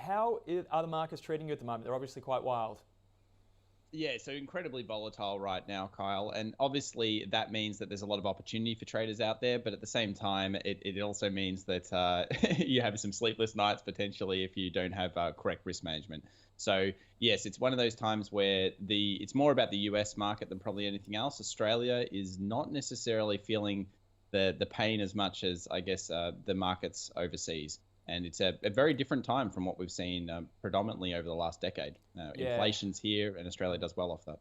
are the markets treating you at the moment? They're obviously quite wild. Yeah, so incredibly volatile right now, Kyle. And obviously that means that there's a lot of opportunity for traders out there. But at the same time, it also means that you have some sleepless nights potentially if you don't have correct risk management. So yes, it's one of those times where it's more about the US market than probably anything else. Australia is not necessarily feeling the pain as much as, I guess, the markets overseas. And it's a very different time from what we've seen predominantly over the last decade. Yeah. Inflation's here, and Australia does well off that.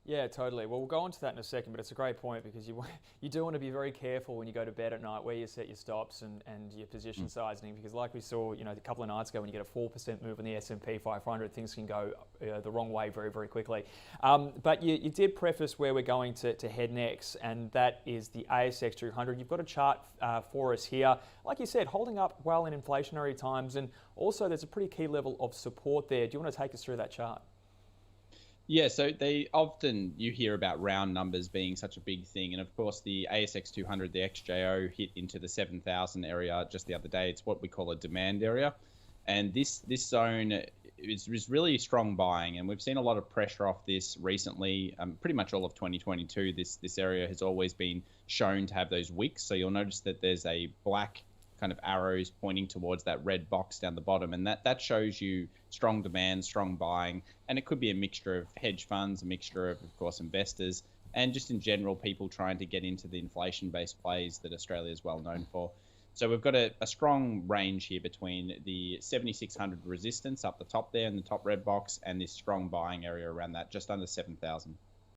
Yeah, totally. Well, we'll go on to that in a second, but it's a great point because you do want to be very careful when you go to bed at night where you set your stops and your position sizing, because like we saw, a couple of nights ago when you get a 4% move on the S&P 500, things can go the wrong way very, very quickly. But you did preface where we're going to head next, and that is the ASX 200. You've got a chart for us here. Like you said, holding up well in inflationary times, and also there's a pretty key level of support there. Do you want to take us through that chart? Yeah, so you hear about round numbers being such a big thing, and of course the ASX 200, the XJO, hit into the 7,000 area just the other day. It's what we call a demand area, and this zone is really strong buying, and we've seen a lot of pressure off this recently. Pretty much all of 2022, this area has always been shown to have those wicks. So you'll notice that there's a black kind of arrows pointing towards that red box down the bottom, and that shows you strong demand, strong buying. And it could be a mixture of hedge funds, a mixture of course investors, and just in general people trying to get into the inflation based plays that Australia is well known for. So we've got a strong range here between the 7,600 resistance up the top there in the top red box, and this strong buying area around that just under 7,000.